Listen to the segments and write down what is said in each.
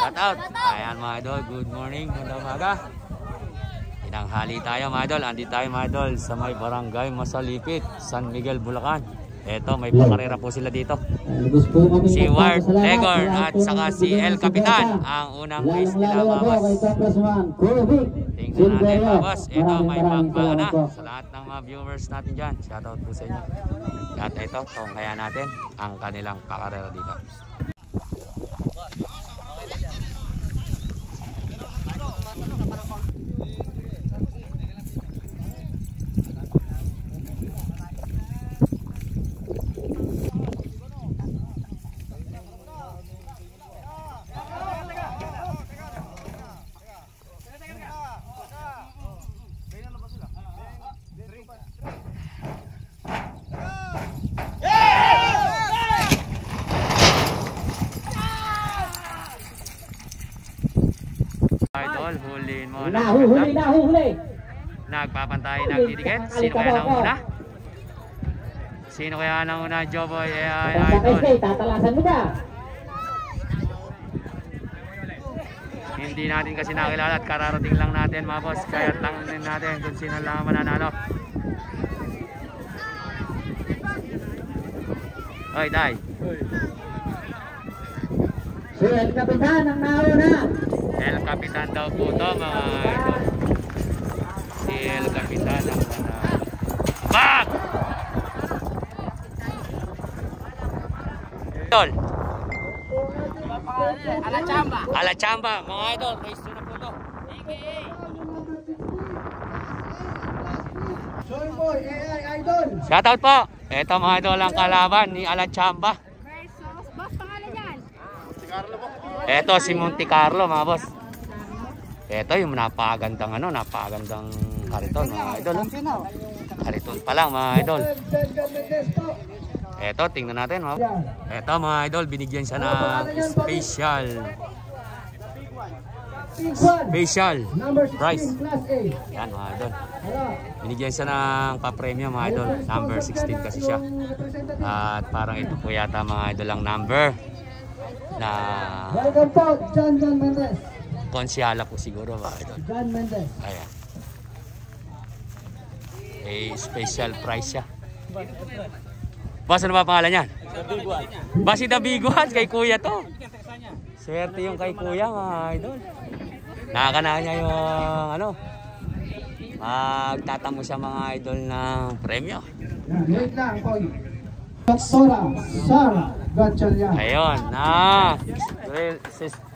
Shout out. Ayan mga idol, good morning, magandang umaga. Tinanghali tayo mga idol, andito tayo mga idol sa may barangay Masalipit, San Miguel, Bulacan. Eto, may pakarera po sila dito. Si Ward Legorn at saka si El Capitan, ang unang race nila mga boss. Tingnan natin mga boss, eto may magbaga na sa lahat ng mga viewers natin dyan. Shout out po sa inyo. At ito, kaya natin ang kanilang pakarera dito. Idol, huliin mo na. Huli. Nagpapantay, nagdidikit. Sino kaya nang una? Sino kaya nang una, Joboy? Idol. Tatalasan mo ba? Hindi natin kasi nakilala at kararating lang natin mga boss. Kaya tanongin natin kung sino lang mananalo. Oy, Day. Si El Capitan ang nauna. El Capitan daw po ito mga idol. Si El Capitan ang mananalo. Bak! Idol. Alachamba, mga idol, race na po ito. Shoutout po. Ito mga idol ang kalaban ni Alachamba. Boss, pangalan yan? Ito si Monte Carlo mga boss. Ito yung napakagandang napakagandang kariton mga idol. Kariton pa lang mga idol. Ito, tingnan natin mga. Ito mga idol, binigyan siya ng special price. Yan mga idol. Binigyan siya ng papremyo mga idol. Number 16 kasi siya. At parang ito po yata mga idol ang number na konsyala po siguro mga idol. Ayan. Special price siya. Boss, ano ba pangalan yan? Basi Dabiguan, kay kuya to. Swerte yung kay kuya mga idol. Nakakanahan niya yung magtatamo siya mga idol ng premyo. Wait lang, Koy. Doktora Sara Gatchalian. Ayun,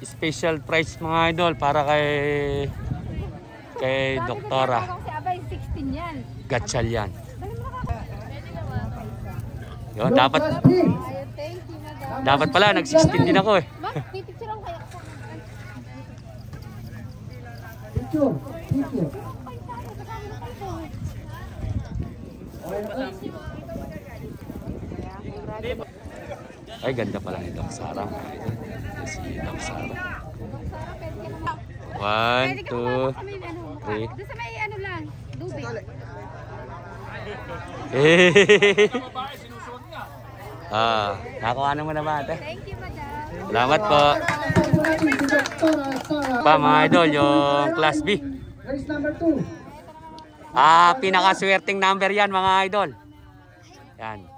special prize mga idol para kay Doktora Gatchalian. Yun, dapat pala nag-16 din ako eh. Picture. Ay, ganda pala ni Doc Sara. Si Doc Sara. 1, 2, 3. Doon sa may ano lang, dubi. Nakuha mo naman ate. Thank you, madam. Salamat po. Pa mga idol, yung class B. Race number 2. Pinakaswerteng number yan mga idol. Yan.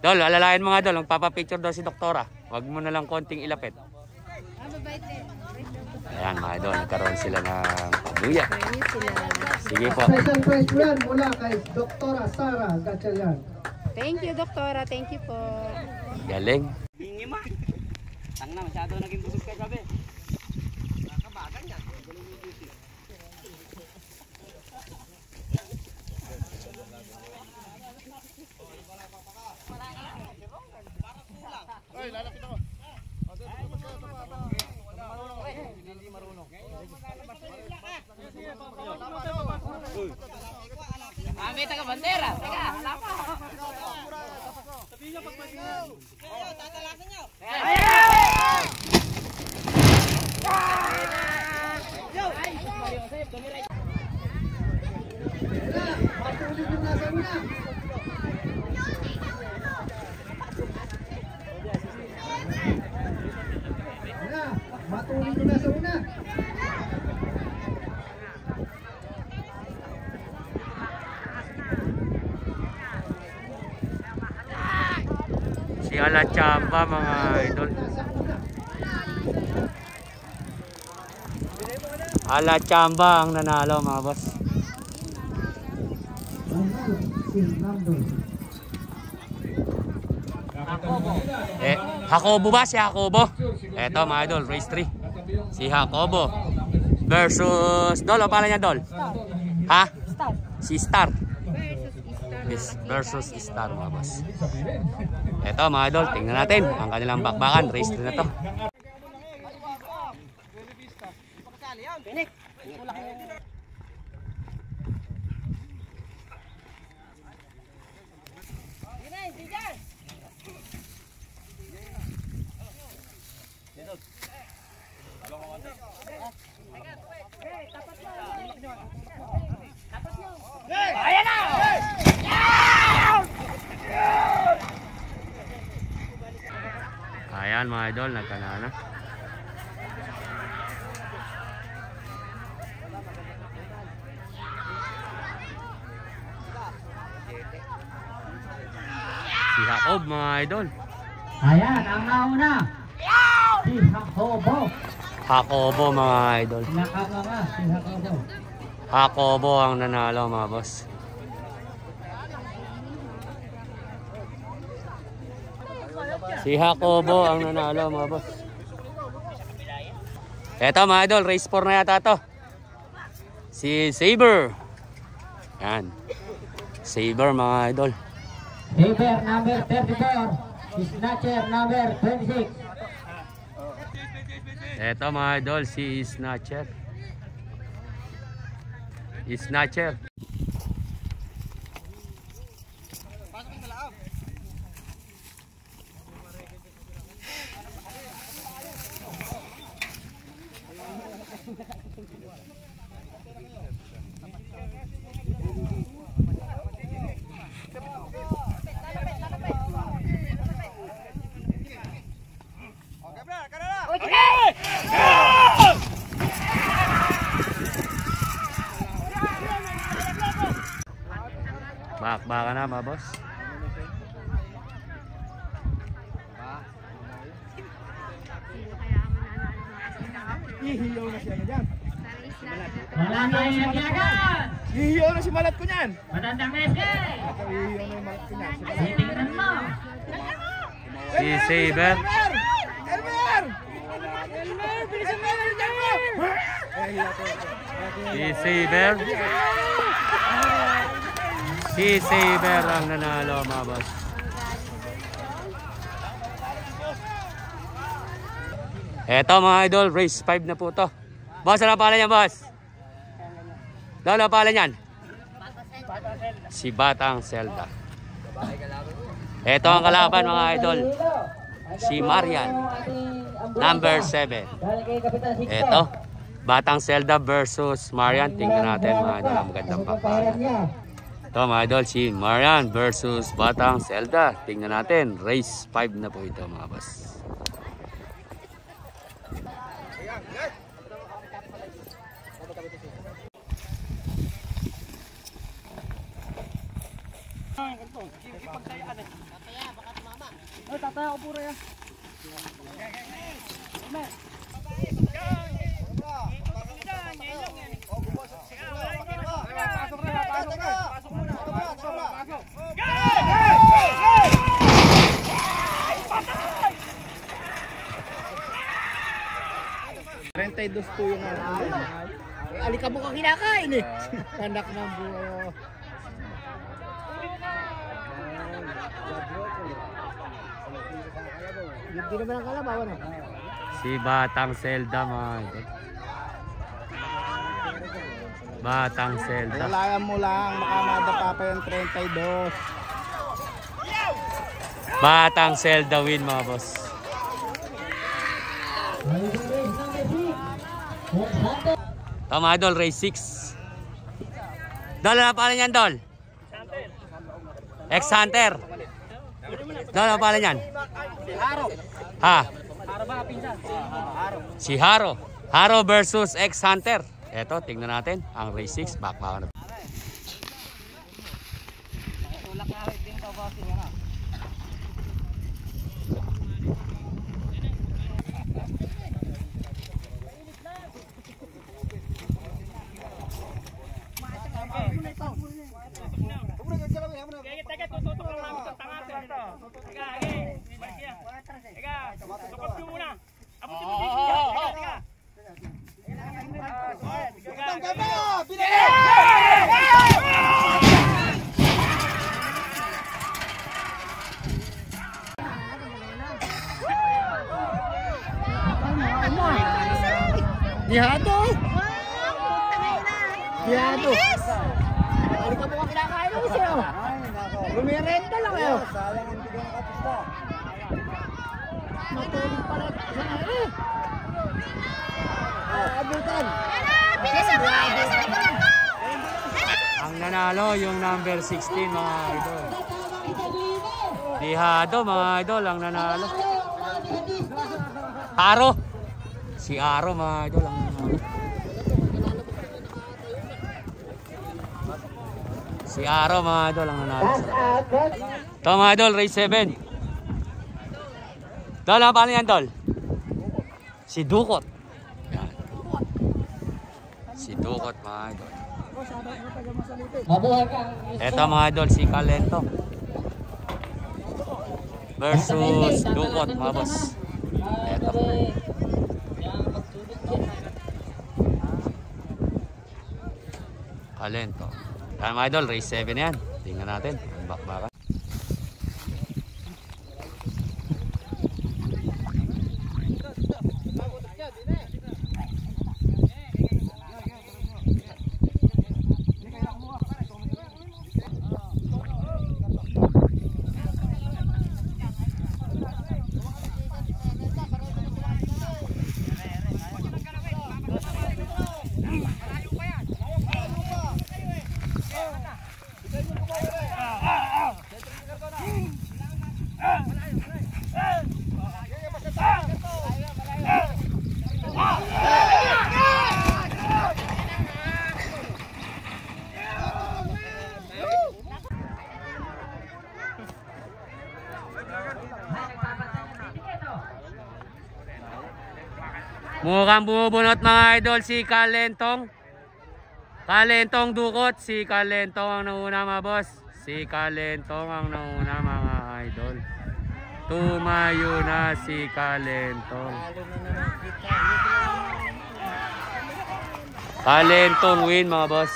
Dol, alalayan mga idol, magpapapicture daw si Doktora. Huwag mo na lang konting ilapit. Ayan mga idol, nagkaroon sila ng pabuya. Sige po. Special prize yan mula kay Doktora Sara Gatchalian. Thank you, Doktora. Thank you po. Galing. Bingi ma. Tang na, masyado naging busog ka gabi. Nakabagan yan. Ay, lalapit ako. Hindi marunong. Kami taga bandera. Teka, wala pa. Sabihin niyo pag mag-ingaw. Tatalasan niyo. Si Alachamba mga idol. Alachamba ang nanalo mga boss. Jacobo ba? Si Jacobo. Eto mga idol, race 3. Si Jacobo versus Dol, o pala niya Dol? Ha? Si Star. Versus Star mga boss. Eto mga idol, tingnan natin ang kanilang bakbakan. Race 3 na to. Ayan mga idol, nagkanana. Si Jacob mga idol. Ayan, ang nauna. Si Jacobo. Jacobo mga idol. Nakakama si Jacobo. Jacobo ang nanalo mga boss. Si Jacobo ang nanalo mga boss. Eto mga idol, race 4 na yata to. Si Saber. Yan. Saber mga idol. Saber number 34. Snatcher number 26. Eto mga idol, si Snatcher. Snatcher. Bakbaka na mga boss. Hihiyaw na siya na dyan. Wala na yung nagyagan. Hihiyaw na si malat ko niyan. Matandang meske. Hihiyaw na yung malat ko niyan. Titingnan mo. Si Saber. Elmer! Bilisan mo! Bilisan mo! Si Saber. Si Saber ang nanalo mga boss. Eto mga idol, race 5 na po to. Boss, ano pala niyan boss? Ano pala niyan? Si Batang Zelda. Eto ang kalaban mga idol. Si Marian, number 7. Eto, Batang Zelda versus Marian. Tingnan natin mga idol, ang magandang bakbakan. Ito mga idol, si Marian versus Batang Zelda. Tingnan natin, race 5 na po ito mga boss. Tataya ko pura yan. Rentay dos po yung alikabo ka kinakain eh. Anak ng buo. Hindi naman ang kalabaw, ano? Si Batang Zelda mga idol. Batang Zelda. Kailangan mo lang, makamadapa pa yung 32. Batang Zelda win mga boss. Ito mga idol, race 6. Dol, ano pala niyan Dol? X-Hunter. Dol, ano pala niyan? Ha? Si Haro. Haro versus X-Hunter. Eto, tingnan natin ang race 6. Bakbakan na. Dihado! Dihado! Balik ka po kung kinakain mo siya. Lumirenta lang kayo. Sayang ang bigyan ng kapista. Matulog pala sa ngayon. Abutan! Bilisan mo! Bilisan mo lang ko! Ang nanalo yung number 16 mga idol. Dihado mga idol ang nanalo. Aro. Si Aro mga idol ang nanalo. Si Aro mga idol ang nanalo. Ito mga idol, race 7. Dol, paano yan Dol? Si Dukot. Yan. Si Dukot mga idol. Ito mga idol, si Kalento versus Dukot mga boss. Ito. Kalento. Yan mga idol, race 7 yan. Tingnan natin ang bakbakan. Mukhang bumubunot mga idol si Kalentong. Kalentong Dukot. Si Kalentong ang nauna mga boss. Si Kalentong ang nauna mga idol. Tumayo na si Kalentong. Kalentong win mga boss.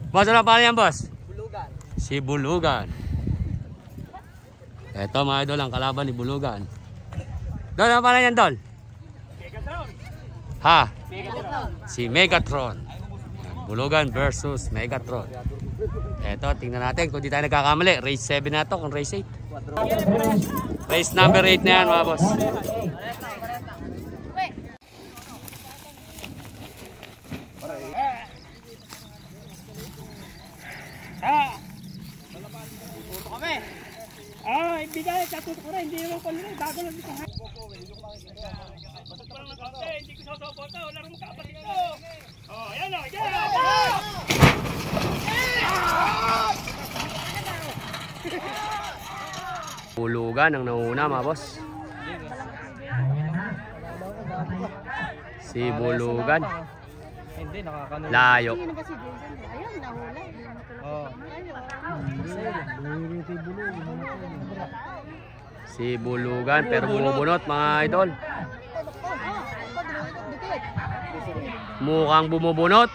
Boss, ano pa yan boss? Si Bulugan. Ito mga idol ang kalaban ni Bulugan. Dol, ano pala yan Dol? Megatron. Ha? Megatron. Si Megatron. Bulugan versus Megatron. Ito, tingnan natin kung di tayo nagkakamali. Race 7 na to, kung race 8. Race number 8 na yan mga boss. Ibigay, katuto ko na, hindi naman ko nila, bago lang dito. Basta parang nag-ante, hindi ko sasaboto, wala rin magkapatid ko. Oh, yan o, yan! Bulugan ang nauna mga boss. Si Bulugan. Hindi, nakakano. Layo. Ayun, nahula. Si Bulugan pero bumubunot mga idol. Mukhang bumubunot.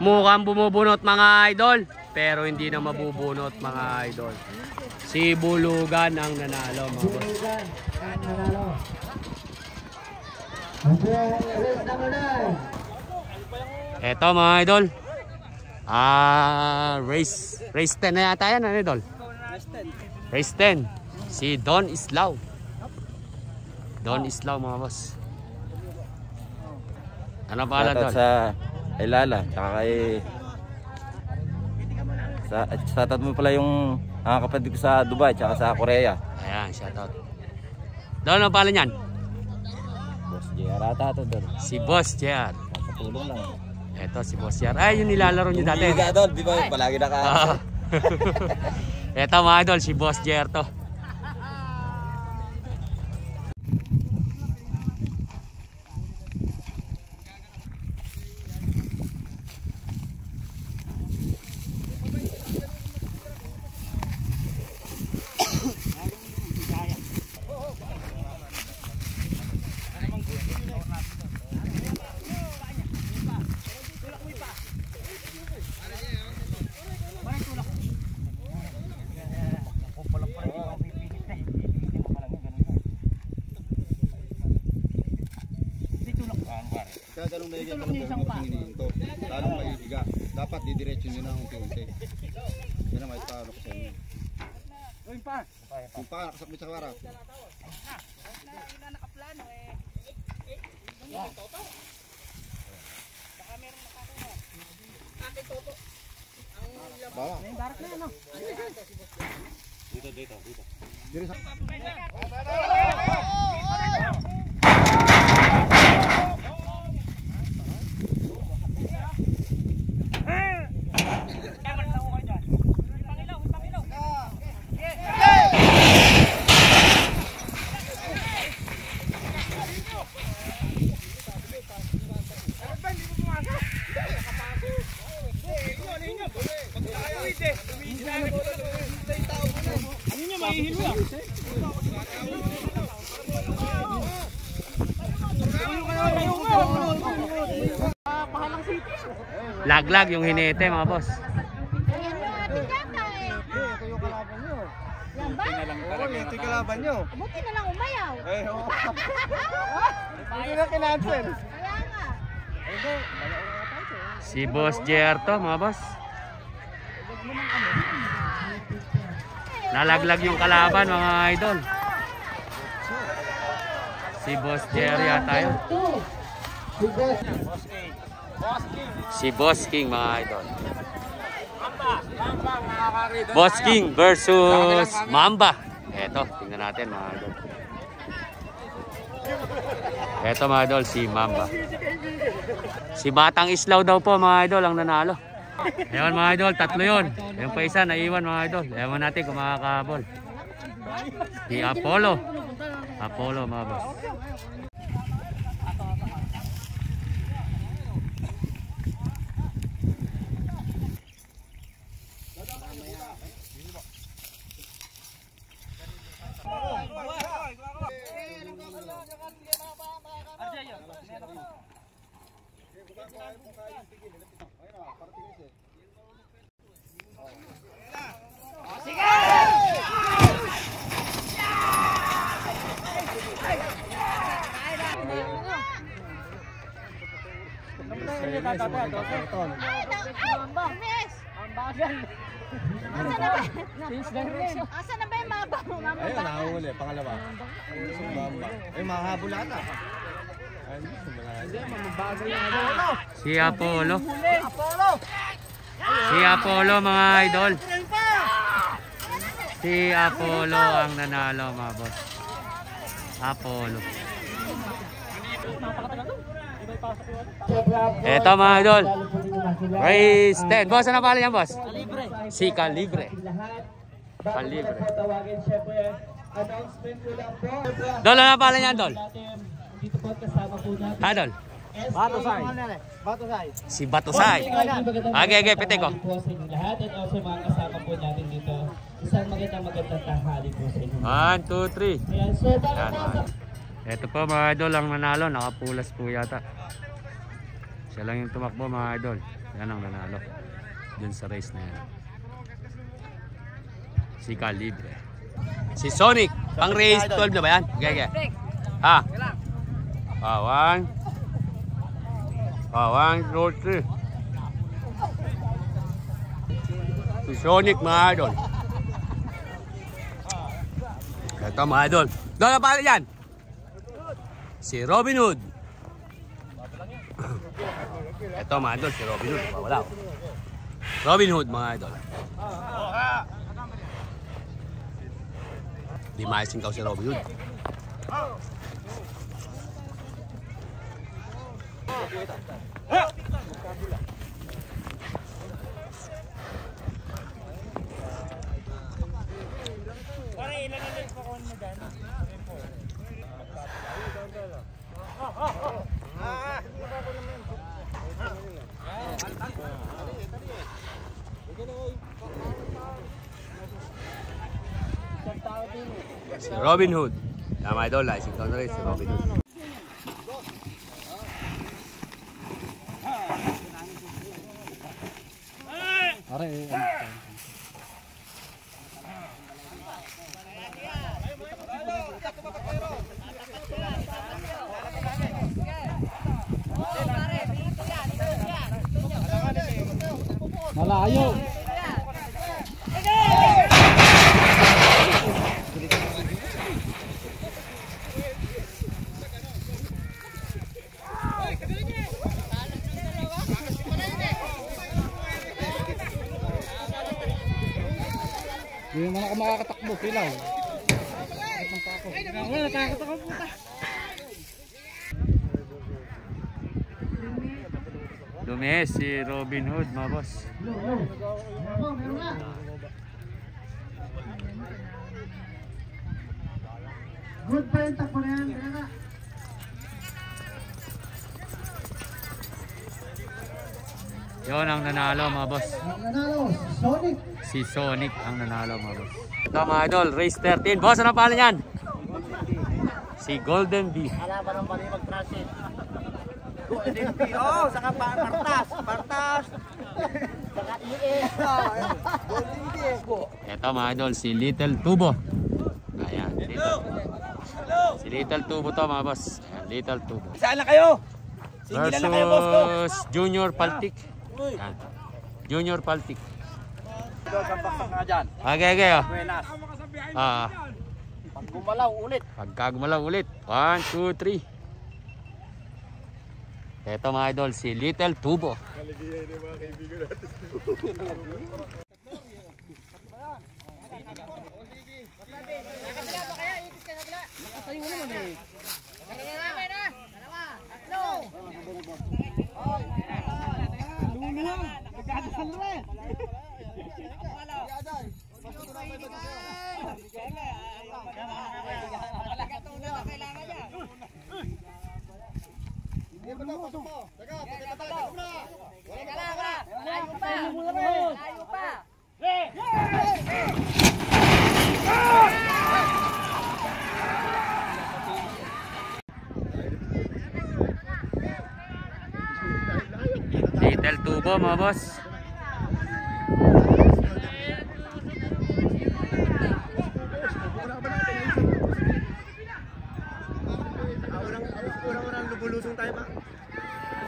Mukhang bumubunot mga idol. Pero hindi na mabubunot mga idol. Si Bulugan ang nanalo mga boss. Eto mga idol. Race 10 na yata yan, ano idol? Race 10. Si Don Islao. Don Islao mga boss. Ano pala Don? Sa Ilala, tsaka kay shoutout mo pala yung kapatid ko sa Dubai, tsaka sa Korea. Ayan, shoutout. Don, ano pala niyan? Boss JR ata to Don. Si Boss JR. Patulong lang. Eto si Boss Yer. Ay, yung nilalaro nyo dati. Hindi ka doon, di ba? Palagi naka... Eto mga idol, si Boss Yer to. Kaya ganun may hinihinto. Lalong may higa. Dapat didiretso nyo na unti-unti. Yan ang may talo ko sa inyo. Yung pa, nakasakbit sa kawara. Bawa. Dito. Dito sa... Laglag yung hinete mga boss. Ayan yung ating data eh. Ito yung kalaban nyo. Yan ba? Oo, ito yung kalaban nyo. Buti na lang umayaw. Eh, oo. Hindi na kinansel. Kaya nga. Si Boss Jer to mga boss. Nalaglag yung kalaban mga idol. Si Boss Jer yata yun. Si Boss King mga idol. Boss King versus Mamba. Eto, tingnan natin mga idol. Eto mga idol, si Mamba. Si Batang Islaw daw po mga idol ang nanalo. Ewan mga idol, tatlo yun. Yung pa isa naiwan mga idol. Ewan natin kung makakabol. Si Apollo. Apollo mga boss. Miss! Asa na ba yung mabang? Ayun, nakahuli. Pangalawa. Ay, makahabol ata. Si Apollo. Si Apollo mga idol. Si Apollo ang nanalo mga boss. Apollo. Eto mga idol. Race 10. Boss, ano pala yan boss? Calibre. Si Calibre. Calibre. Dol, ano pala yan Dol? Ha Dol? Batusay. Batusay. Si Batusay. Okay, pite ko. Lahat at also mga kasama po natin dito. Isang magandang tanghali po sa inyo. 1, 2, 3. Ayan, so Yan, ito po mga idol ang nanalo. Nakapulas po yata. Siya lang yung tumakbo mga idol. Yan ang nanalo. Dun sa race na yan. Si Calibre. Si Sonic. Pang race 12 na ba yan? Okay. Ha? 1. 1, 2, 3. Si Sonic mga idol. Ito mga idol. Doon na pala yan. Si Robin Hood. Ito mga idol, si Robin Hood. Wala. Robin Hood mga idol. Di maising ka si Robin Hood. Si Robin Hood. Mga idol, si Conrad, si Robin Hood. Malayo. Hindi naman ako makakatakbo, pilaw. Nakakatakbo puta. Lumis si Robin Hood, mga boss. Good pa yung takbo na yan. Yun ang nanalo, mga boss. Nanalo, Sonic. Si Sonic ang nanalo, mga boss. Ito mga idol, race 13. Boss, ano pala yan? Si Golden Bee. Ala ba nang bali mag-transit? Golden Bee. Oh, saka Partas. Partas. Saka ES. Golden Bee. Ito mga idol, si Little Tubo. Ayan, si Little Tubo to, mga boss. Ayan, Little Tubo. Saan na kayo? Singilan na kayo, boss ko. Versus Junior Paltik. Ayan. Junior Paltik. Sampak na dyan. Okay, oh. Buenas. Pag gumalaw ulit. Pagka gumalaw ulit. 1, 2, 3. Ito mga idol, si Little Tubo. Little Tubo, mga boss.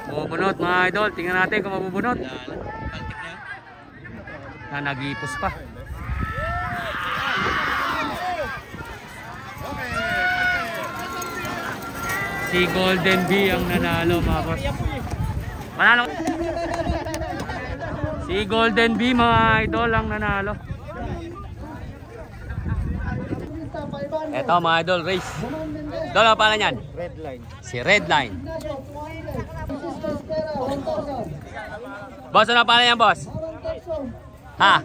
Mabubunot mga idol, tingnan natin kung mabubunot. Nag-ipos pa. Si Golden Bee ang nanalo, mga boss. Manalo. Si Golden Bee, mga idol, ang nanalo. Ito mga idol, race. Idol, ano pala yan? Red line. Si Redline. Boss, ano pala yan, boss? Ha?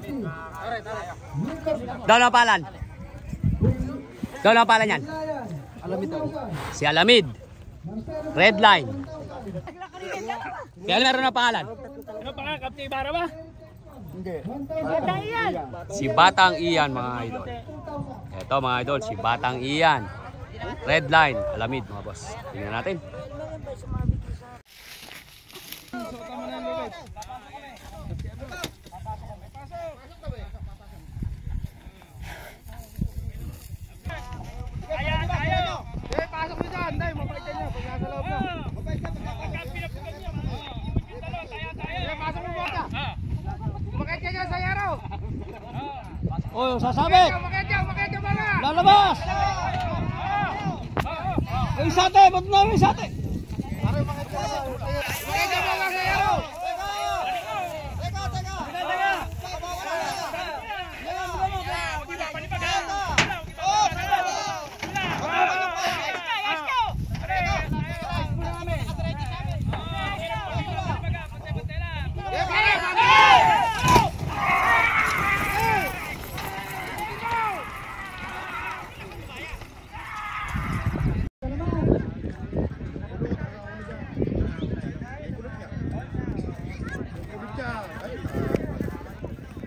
Idol, ano pala? Idol, ano pala yan? Si Alamid. Redline. Kaya meron na pangalan? Ano pangalan? Captain Ibarra ba? Si Batang Ian, mga idol. Ito mga idol, si Batang Ian. Redline, Alamid, mga boss. Tingnan natin. Pasok mo dyan, dahil mapaitan nyo. Pag nasa loob nyo. Pasok mo bota. Umakit ka dyan sa yaraw. Oy, sasabit! Umakit dyan mga. Lalabas! May isate! Ba't na may isate? Umakit dyan mga sa yaraw.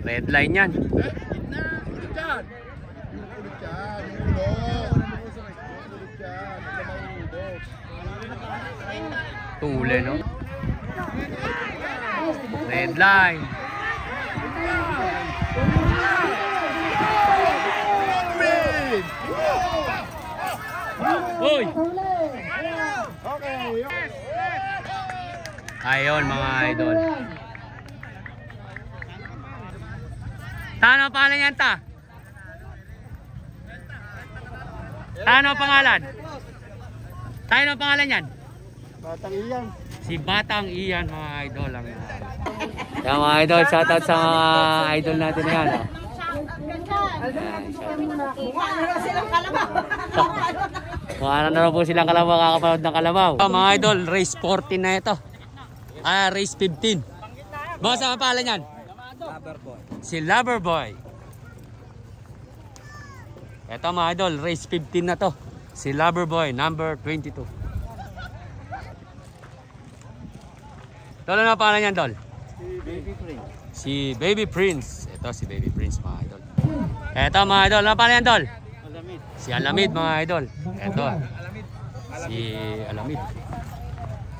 Red line yan. Tule, no? Red line. Uy! Ayun mga idol. Ano pangalan yan ta? Ano pangalan? Ano pangalan yan? Batang Iyan. Si Batang Iyan mga idol. Yan mga idol, shoutout sa mga idol natin yan. Mukha na po silang kalabaw, kakapanood ng kalabaw. Mga idol, race 14 na ito. Race 15. Boss, ang pangalan yan? Loverboy. Si Loverboy. Ito mga idol, race 15 na to. Si Loverboy, number 22. Tol, ano pangalan yan, Tol? Baby Prince. Si Baby Prince. Ito si Baby Prince mga idol. Ito mga idol, ano pangalan yan, Tol? Alamid. Si Alamid mga idol. Ito. Si Alamid.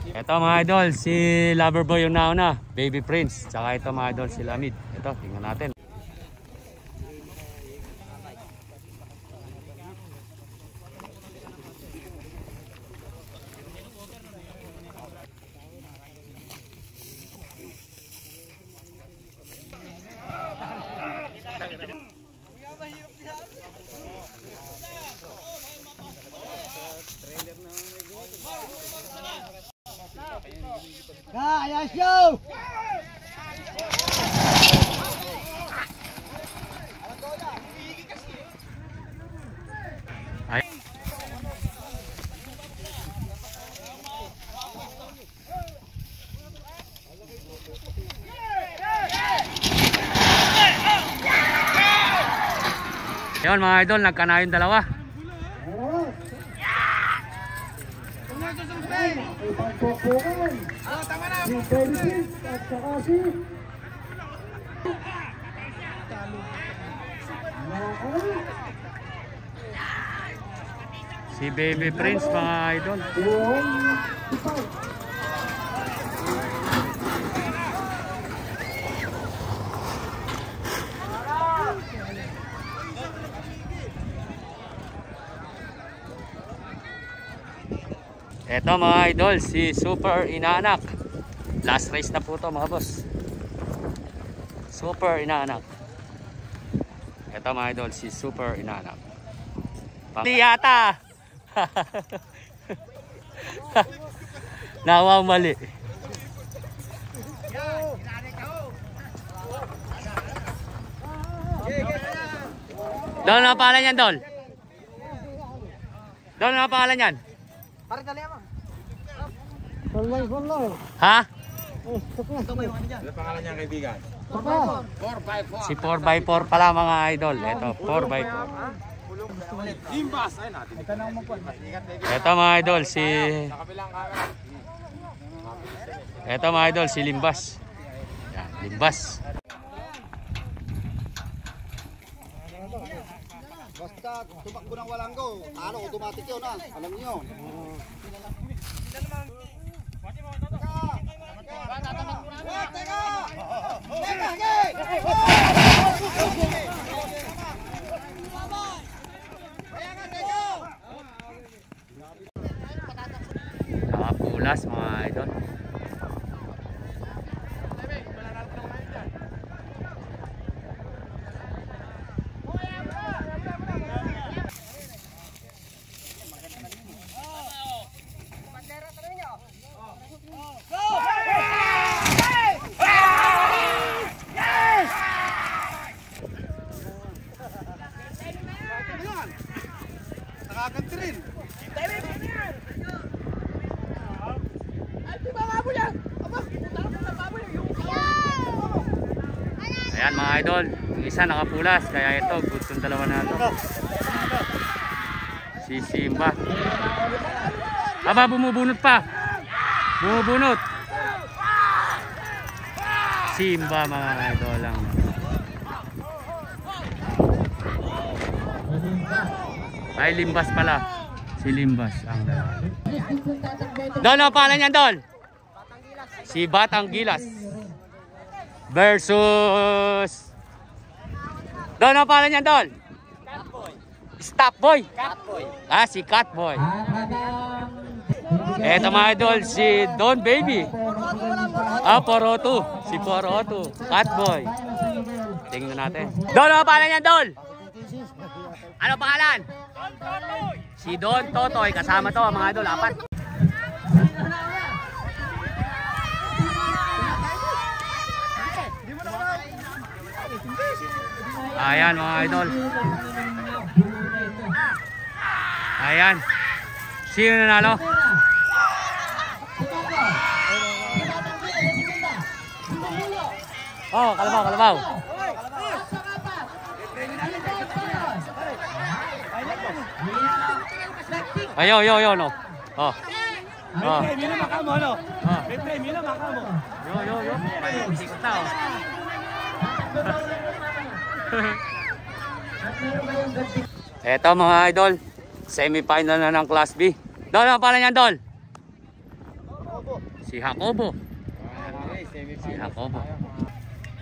Ito mga idol, si Loverboy yung nauna. Baby Prince. Tsaka ito mga idol, si Alamid. Ito, tingnan natin. Ayos yo! Ay. Ayun mga idol, nagkana yung dalawa. Si Baby Prince mga idol. Ito mga idol, si Super Inaanak. Last race na po to mga boss. Super Inaanak. Ito mga idol, si Super Inaanak. Hindi yata. Nawaw mali. Dol, ano pangalan yan, Dol? Dol, ano pangalan yan? Para dali mo. Ha? Ano pangalan niya kaibigan? Si 4x4 pala mga idol. Ito, 4x4. Limbas ay natin. Ito mga idol, si Ito mga idol, si Limbas. Yan, Limbas. Basta tumakbo ng walang go, ano, automatic yun ha. Alam niyo. Nakapulas mga idol. Nakaganti rin. Ayan mga idol, yung isa nakapulas, kaya ito, good tong dalawa na ito. Si Simba. Aba, bumubunot pa. Bumubunot. Simba mga idol lang. Ay, Limbas pala. Si Limbas ang nanalo. Dol, ano pala niyan, Dol? Si Batang Gilas versus Dol, ano pala niyan, Dol? Stop Boy. Ah, si Catboy. Eto mga idol, si Don Baby. Ah, Poroto. Si Poroto. Catboy. Tingnan natin. Dol, ano pangalan niyan, Dol? Ano pangalan? Si Don Totoy. Kasama to mga idol, 4. Ayan mga idol. Ayan. Sino nanalo? Oh, kalabaw, kalabaw. Ayo, yo, yo, no. Oh. Oh. Mila makamo, no? Mila makamo. Yo. Sikot na, oh. Eto mga idol, semi-final na ng Class B. Dol, ano pala niyan, Dol? Si Jacobo. Si Jacobo.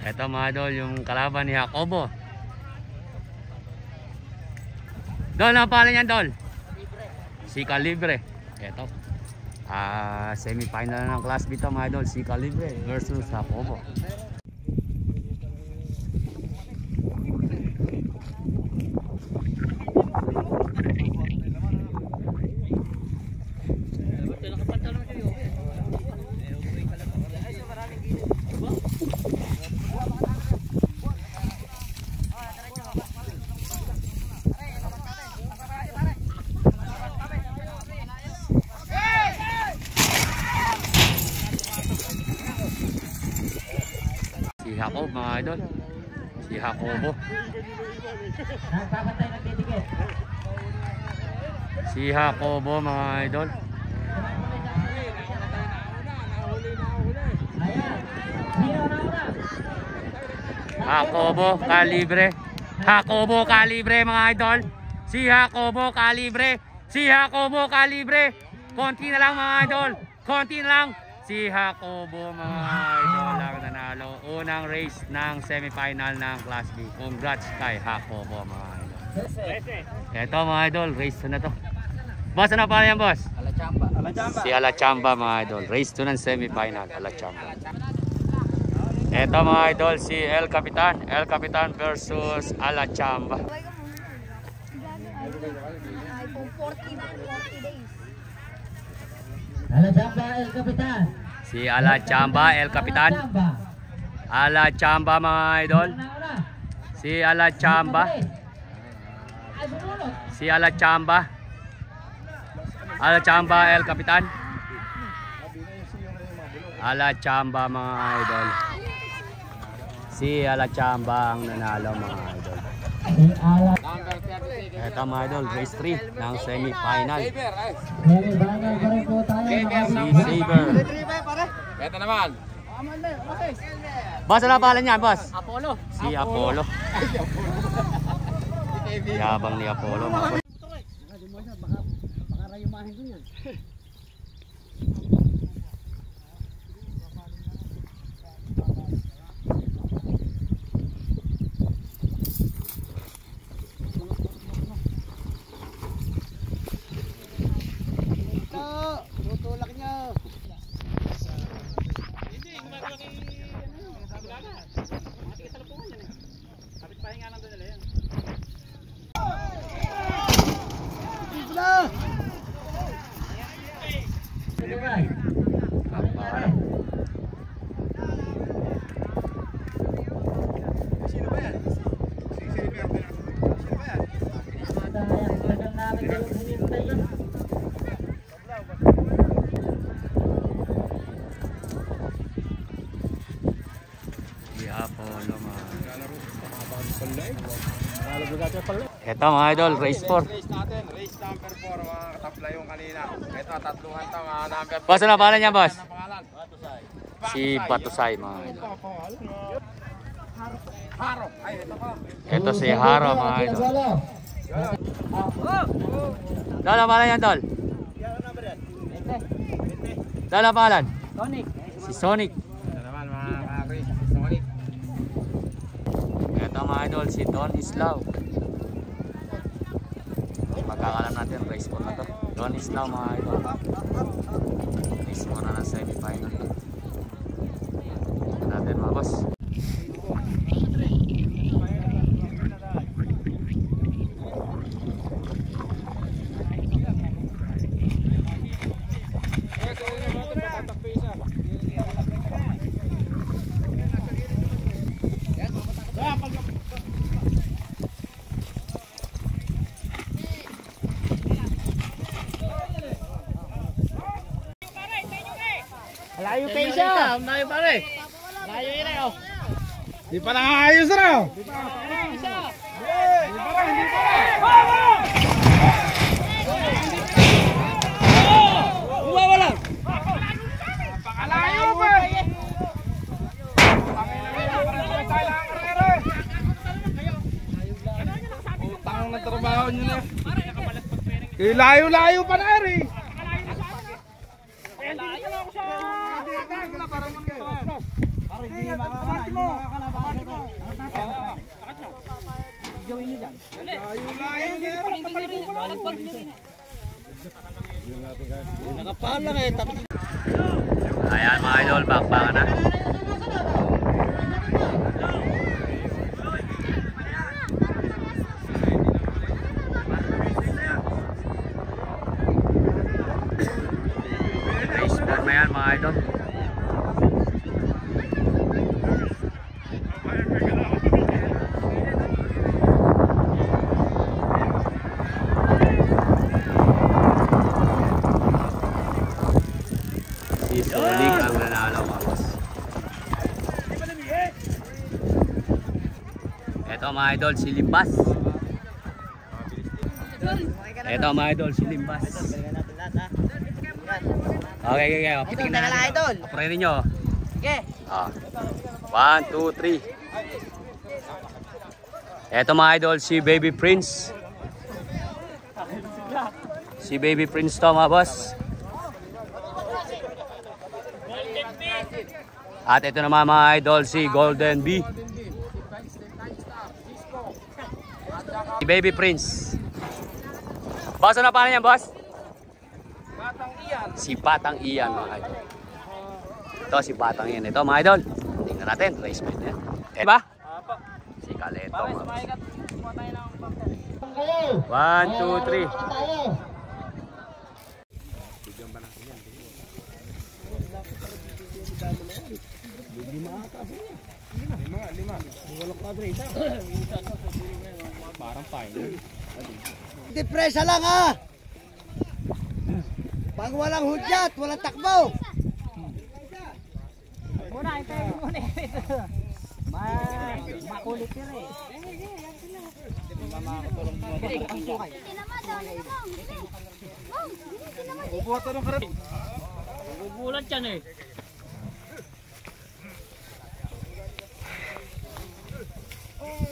Eto mga idol, yung kalaban ni Jacobo. Dol, ano pala niyan, Dol? Si Calibre. Eto. Semi-final na ng Class B to mga idol, si Calibre versus Jacobo. Si Jacob mga idol. Si Jacobo. Si Jacobo mga idol. Jacobo Calibre. Jacobo Calibre mga idol. Si Jacobo Calibre. Si Jacobo Calibre. Konti na lang mga idol. Konti na lang. Si Jacobo mga idol ang nanalo. Unang race ng semifinal ng Class B. Congrats kay Jacobo mga idol. Ito mga idol, race 2 na to. Boss, ano pa yan, boss? Alachamba. Si Alachamba mga idol. Race 2 ng semifinal. Alachamba. Ito mga idol, si El Capitan. El Capitan versus Alachamba. 40 days. Alachamba, El Capitan. Si Alachamba, El Capitan. Alachamba mga idol. Si Alachamba. Si Alachamba. Alachamba, El Capitan. Alachamba mga idol. Si Alachamba ang nanalo mga idol. Ito mga idol, race 3 ng semi-final. Si Saber. Ito naman. Boss, ano pangalan niyan, boss? Apollo. Si Apollo. Yabang ni Apollo. Baka rayumahin ko yan. Tutulak niyo. Hindi, gumagawa kay Sablaga. Mati sa lupungan yan eh. Kapit pahinga lang doon nila yan. Sino ba yan? Si Silver. Sino ba yan? Si Apollo mga. Ito mga idol, race 4. Race natin, race number 4, mga katapla yung kanina. Ito, tatluhan to, mga number 4. Boss, ano pangalan niya, boss? Ano pangalan? Si Batusay mga idol. Haro. Ay, ito pa. Ito si Haro mga idol. Dala pangalan yan, Tol? Dala pangalan? Sonic. Si Sonic. Ito mga idol, si Don Islao. Pagkakalam natin, race po na to. Don Islao mga idol. Race po na ng semi-final to. Ito natin mga boss. Layo kayo siya. Layo pare. Layo yun eh. Di pa nakakayos na. Di pa wala. Pakalayo pa. Utang na trabaho nyo na. Layo-layo pa na rin. Ayan mga idol, bakbakan na. Race form yan mga idol. Si Sonic ang nanalo mga boss. Ito mga idol, si Limbas. Ito mga idol, si Limbas. Okay. Papitingin na natin. Idol. Paparin nyo. Sige. 1, 2, 3. Ito mga idol, si Baby Prince. Si Baby Prince to mga boss. At ito naman mga idol, si Golden Bee. Si Baby Prince. Boss, ano pa yan, boss? Batang Iyan. Si Batang Iyan mga idol. Ito si Batang Iyan. Ito mga idol. Tingnan natin, race mate na yan. Diba? Si Kaleto. 1, 2, 3. Depresa lang ha. Pag walang hudyat, walang takbo. Muna, ito muna ito. Makulit yun eh. Bubuhat ng karap. Bubulat yan eh.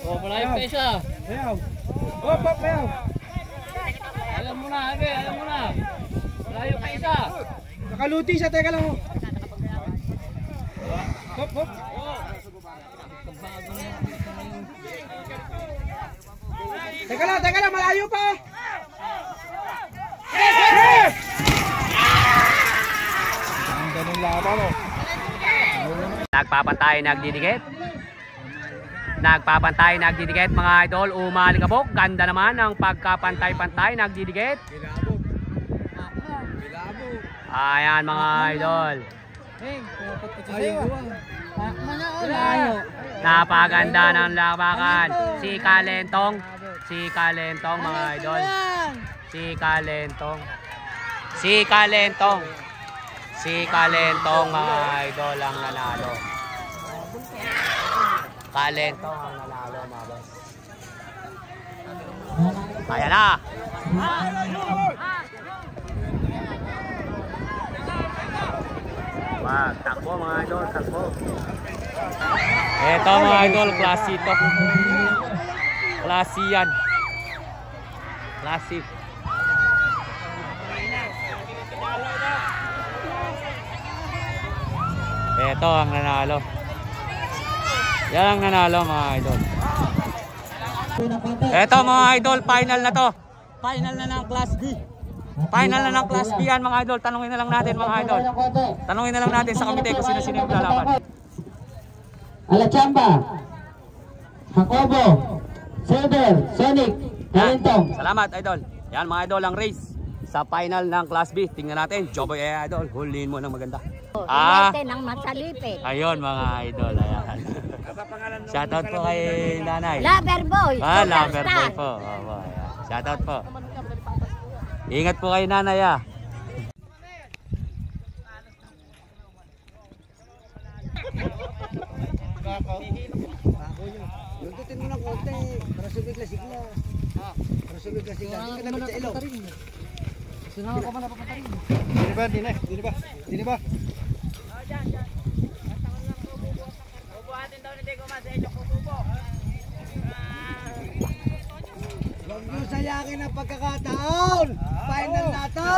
Oh, malayo pa isa. Ayaw. Hop, ayaw. Alam mo na, Abe, alam mo na. Malayo pa isa. Nakaluti siya, teka lang. Hop. Teka lang, malayo pa. Yes! Ang ganun laban, oh. Nagpapantay, nagdidikit mga idol. Umalikabok. Ganda naman ang pagkapantay-pantay, nagdidikit. Ayan mga idol. Napaganda ng labakan. Si Kalentong mga idol. Si Kalentong mga idol ang nanalo. Kalentong ang nanalo mga boss. Kaya na. Wag, takbo mga idol, takbo. Eto mga idol, klase ito. Klase yan. Classic. Ito ang nanalo. Yan ang nanalo mga idol. Ito mga idol, final na to. Final na ng Class B. Final na ng Class B yan mga idol. Tanungin na lang natin mga idol. Tanungin na lang natin sa komite kung sino-sino yung lalaban. Alachamba, Jacobo, Silver, Sonic, Kalentong. Salamat idol. Yan mga idol ang race sa final ng Class B. Tingnan natin. Joboy idol, huliin mo ng maganda. Ng Masalipit. Ayun mga idol. Ayan. Shoutout po kay nanay. Loverboy. Loverboy po. Opo, ayan. Shoutout po. Ingat po kay nanay ah. Yung tutin mo ng konti, para subig lasig na. Para subig lasig na. Hindi ka namin sa ilong. Sinawa ko man napapata rin. Dini ba? Dini ba? Dini ba? Diyan. Bubuhatin daw ni Diego Mas sa inyong kukubo. Huwag nyo sayakin ang pagkakataon. Final na to.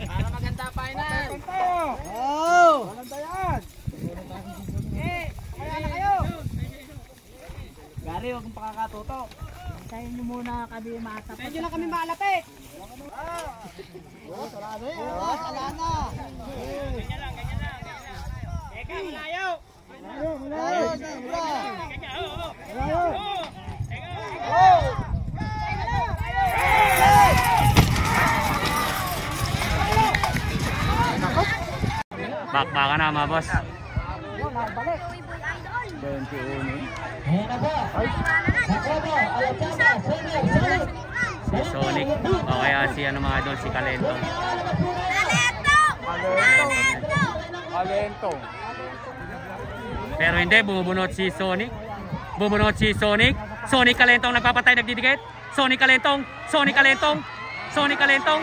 Para maganda final. Oo. Maganda yan. Kaya na kayo. Gary, huwag mong pakakatuto. Tayo nyo muna kami makatapat. Medyo na kami malapit. Sala na. Ganyan lang. Eka, malayo. Malayo. Bakbakan na mga boss. Ayan na po. Jacobo, Alachamba, Silver, Sonic. Si Sonic. O kaya si ano mga idol, si Kalentong. Kalentong. Pero hindi, bumubunot si Sonic. Bumubunot si Sonic. Sonic Kalentong nagpapatay, nagdidikit. Sonic Kalentong. Sonic Kalentong. Sonic Kalentong.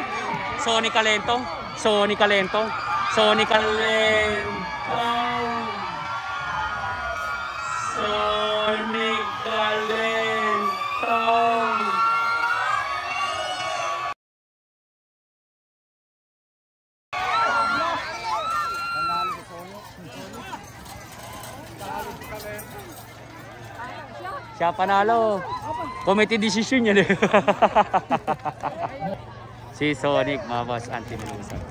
Sonic Kalentong. Sonic Kalentong. Sonic Kalentong. Sonic Kalentong. Siya panalo. Committee decision yan eh. Si Sonic, mga boss, anti-minusan.